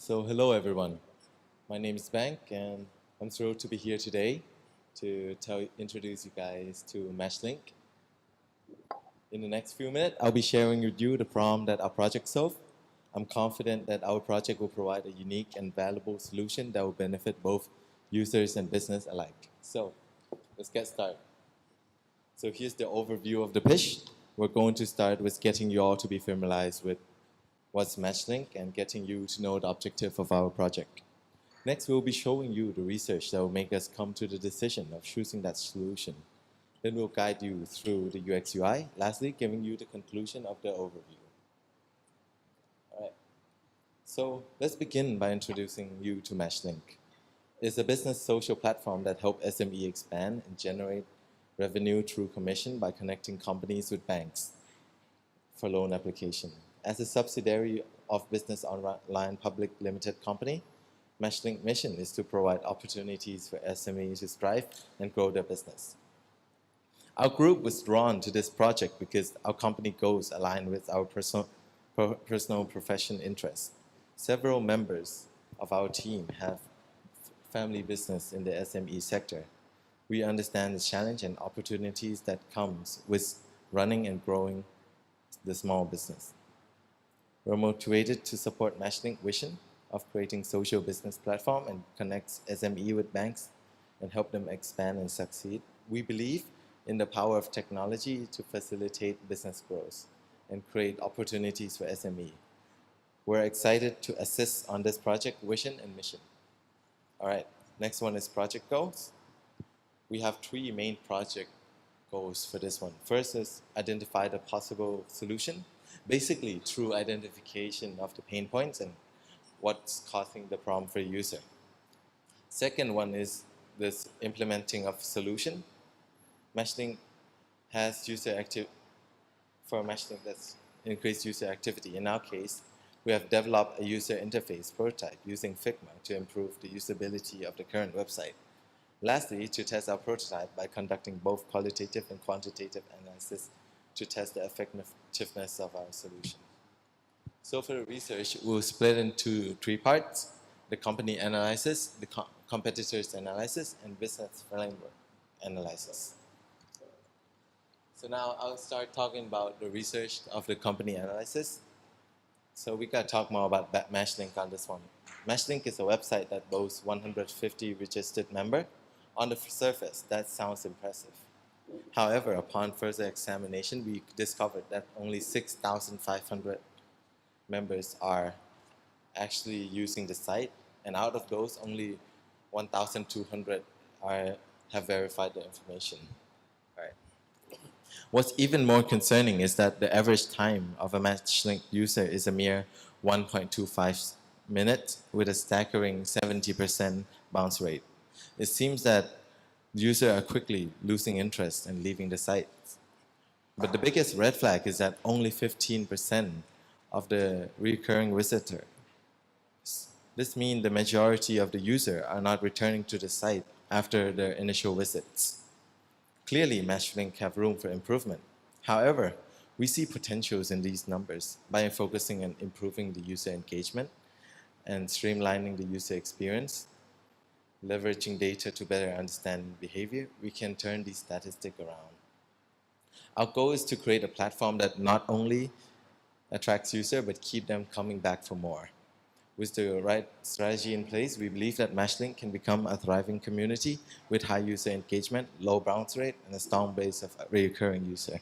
So hello everyone, my name is Bank and I'm thrilled to be here today to introduce you guys to Mashlink. In the next few minutes, I'll be sharing with you the problem that our project solves. I'm confident that our project will provide a unique and valuable solution that will benefit both users and business alike. So let's get started. So here's the overview of the pitch. We're going to start with getting you all to be familiarized with what's Mashlink and getting you to know the objective of our project. Next, we'll be showing you the research that will make us come to the decision of choosing that solution. Then we'll guide you through the UX UI, lastly giving you the conclusion of the overview. All right. So let's begin by introducing you to Mashlink. It's a business social platform that helps SME expand and generate revenue through commission by connecting companies with banks for loan application. As a subsidiary of Business Online Public Limited Company, Mashlink mission is to provide opportunities for SMEs to strive and grow their business. Our group was drawn to this project because our company goals align with our personal profession interests. Several members of our team have family business in the SME sector. We understand the challenge and opportunities that comes with running and growing the small business. We're motivated to support Mashlink vision of creating social business platform and connects SME with banks and help them expand and succeed. We believe in the power of technology to facilitate business growth and create opportunities for SME. We're excited to assist on this project vision and mission. All right, next one is project goals. We have three main project goals for this one. First is identify the possible solution, basically through identification of the pain points and what's causing the problem for the user. Second one is this implementing of solution. Mashlink has for Mashlink that's increased user activity. In our case, we have developed a user interface prototype using Figma to improve the usability of the current website. Lastly, to test our prototype by conducting both qualitative and quantitative analysis to test the effectiveness of our solution. So for the research, we'll split into three parts: the company analysis, the competitors analysis, and business framework analysis. So now I'll start talking about the research of the company analysis. So we gotta talk more about Mashlink on this one. Mashlink is a website that boasts 150 registered members. On the surface, that sounds impressive. However, upon further examination, we discovered that only 6,500 members are actually using the site, and out of those, only 1,200 have verified the information. All right. What's even more concerning is that the average time of a Mashlink user is a mere 1.25 minutes with a staggering 70% bounce rate. It seems that users are quickly losing interest and leaving the site. But the biggest red flag is that only 15% of the recurring visitors. This means the majority of the users are not returning to the site after their initial visits. Clearly, Mashlink have room for improvement. However, we see potentials in these numbers by focusing on improving the user engagement and streamlining the user experience. Leveraging data to better understand behavior, we can turn these statistics around. Our goal is to create a platform that not only attracts users, but keep them coming back for more. With the right strategy in place, we believe that Mashlink can become a thriving community with high user engagement, low bounce rate, and a strong base of recurring users.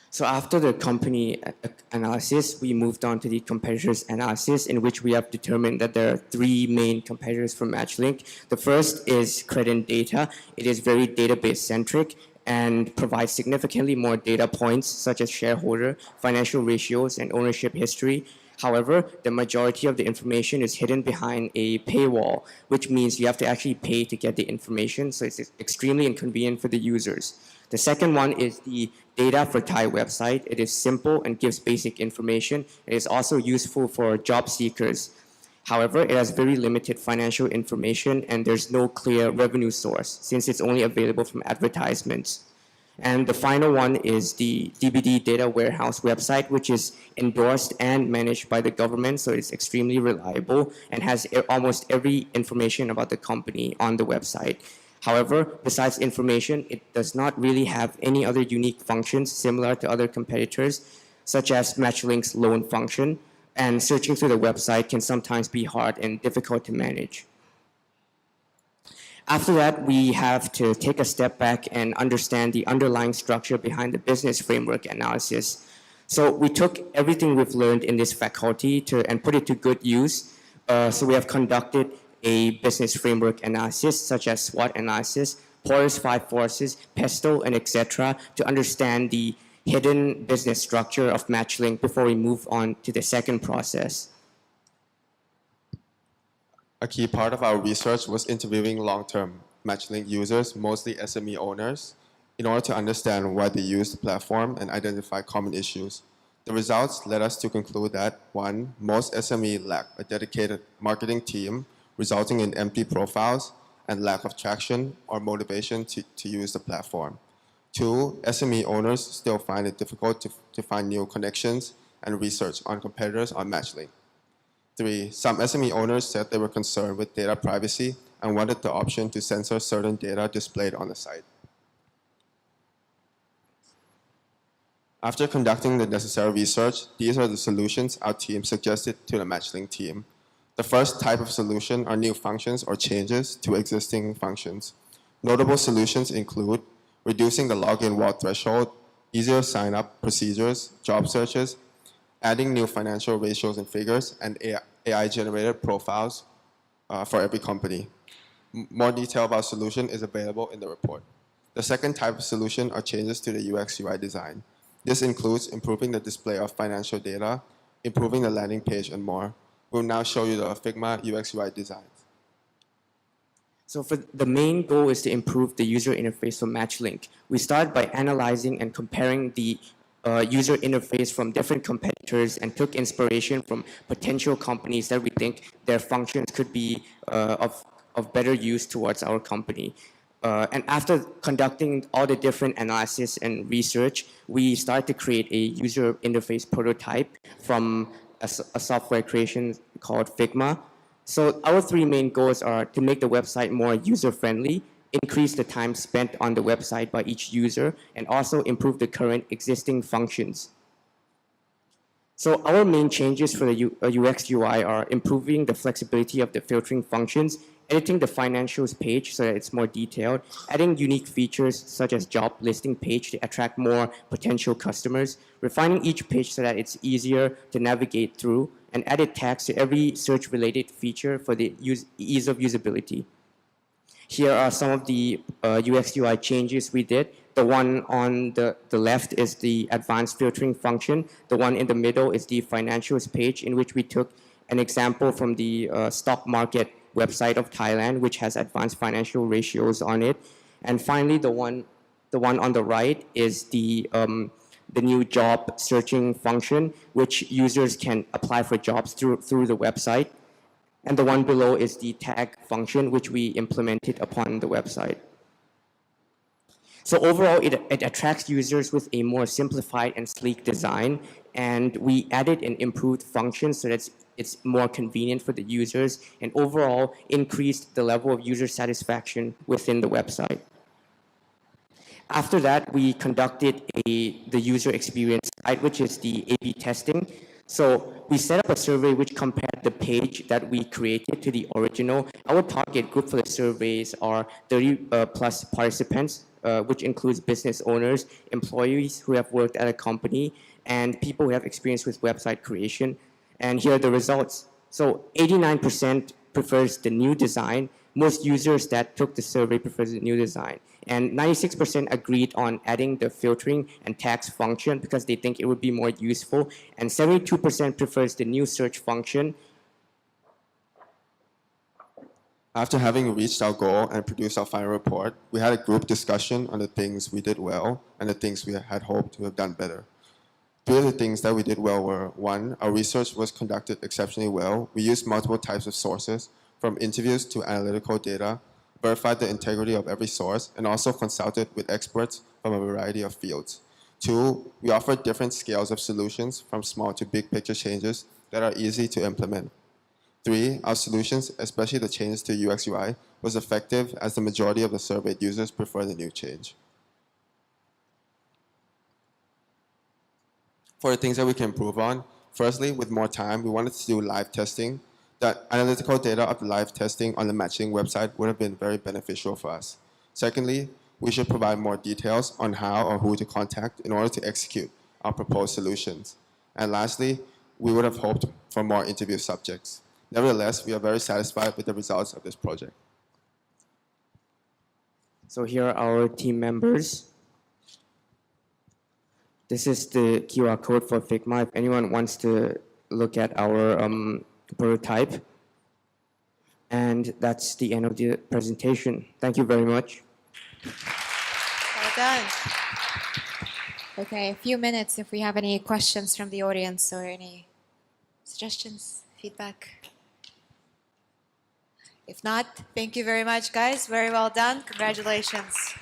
So after the company analysis, we moved on to the competitors analysis, in which we have determined that there are three main competitors for Mashlink. The first is Credit Data. It is very database centric and provides significantly more data points such as shareholder, financial ratios, and ownership history. However, the majority of the information is hidden behind a paywall, which means you have to actually pay to get the information, so it's extremely inconvenient for the users. The second one is the Data for Thai website. It is simple and gives basic information. It is also useful for job seekers. However, it has very limited financial information and there's no clear revenue source since it's only available from advertisements. And the final one is the DBD Data Warehouse website, which is endorsed and managed by the government, so it's extremely reliable and has almost every information about the company on the website. However, besides information, it does not really have any other unique functions similar to other competitors, such as Matchlink's loan function, and searching through the website can sometimes be hard and difficult to manage. After that, we have to take a step back and understand the underlying structure behind the business framework analysis. So we took everything we've learned in this faculty and put it to good use. So we have conducted a business framework analysis, such as SWOT analysis, Porter's 5 forces, PESTLE, and etc., to understand the hidden business structure of Matchlink before we move on to the second process. A key part of our research was interviewing long-term Matchlink users, mostly SME owners, in order to understand why they use the platform and identify common issues. The results led us to conclude that, 1, most SME lack a dedicated marketing team, resulting in empty profiles and lack of traction or motivation to use the platform. 2, SME owners still find it difficult to find new connections and research on competitors on Matchlink. 3, some SME owners said they were concerned with data privacy and wanted the option to censor certain data displayed on the site. After conducting the necessary research, these are the solutions our team suggested to the Matchlink team. The first type of solution are new functions or changes to existing functions. Notable solutions include reducing the login wall threshold, easier sign-up procedures, job searches, adding new financial ratios and figures, and AI-generated profiles for every company. More detail about solution is available in the report. The second type of solution are changes to the UX/UI design. This includes improving the display of financial data, improving the landing page, and more. We'll now show you the Figma UX/UI designs. So for the main goal is to improve the user interface for Matchlink. We start by analyzing and comparing the user interface from different competitors and took inspiration from potential companies that we think their functions could be of better use towards our company. And after conducting all the different analysis and research, we started to create a user interface prototype from a software creation called Figma. So our 3 main goals are to make the website more user-friendly, increase the time spent on the website by each user, and also improve the current existing functions. So our main changes for the UX UI are improving the flexibility of the filtering functions, editing the financials page so that it's more detailed, adding unique features such as job listing page to attract more potential customers, refining each page so that it's easier to navigate through, and added tags to every search-related feature for the ease of usability. Here are some of the UX UI changes we did. The one on the left is the advanced filtering function. The one in the middle is the financials page, in which we took an example from the stock market website of Thailand, which has advanced financial ratios on it. And finally, the one on the right is the new job searching function, which users can apply for jobs through the website. And the one below is the tag function, which we implemented upon the website. So overall, it attracts users with a more simplified and sleek design. And we added an improved function so that it's more convenient for the users, and overall increased the level of user satisfaction within the website. After that, we conducted the user experience side, which is the A/B testing. So we set up a survey which compared the page that we created to the original. Our target group for the surveys are 30 plus participants, which includes business owners, employees who have worked at a company, and people who have experience with website creation. And here are the results. So 89% prefers the new design. Most users that took the survey prefers the new design. And 96% agreed on adding the filtering and tags function because they think it would be more useful. And 72% prefers the new search function. After having reached our goal and produced our final report, we had a group discussion on the things we did well and the things we had hoped to have done better. 3 of the things that we did well were, 1, our research was conducted exceptionally well. We used multiple types of sources, from interviews to analytical data. verified the integrity of every source, and also consulted with experts from a variety of fields. 2, we offered different scales of solutions from small to big picture changes that are easy to implement. 3, our solutions, especially the changes to UX UI, was effective as the majority of the surveyed users prefer the new change. For the things that we can improve on, firstly, with more time, we wanted to do live testing. The analytical data of the live testing on the matching website would have been very beneficial for us. Secondly, we should provide more details on how or who to contact in order to execute our proposed solutions. And lastly, we would have hoped for more interview subjects. Nevertheless, we are very satisfied with the results of this project. So here are our team members. This is the QR code for Figma. If anyone wants to look at our prototype. And that's the end of the presentation. Thank you very much. Well done. Okay, a few minutes if we have any questions from the audience or any suggestions, feedback. If not, thank you very much, guys. Very well done. Congratulations.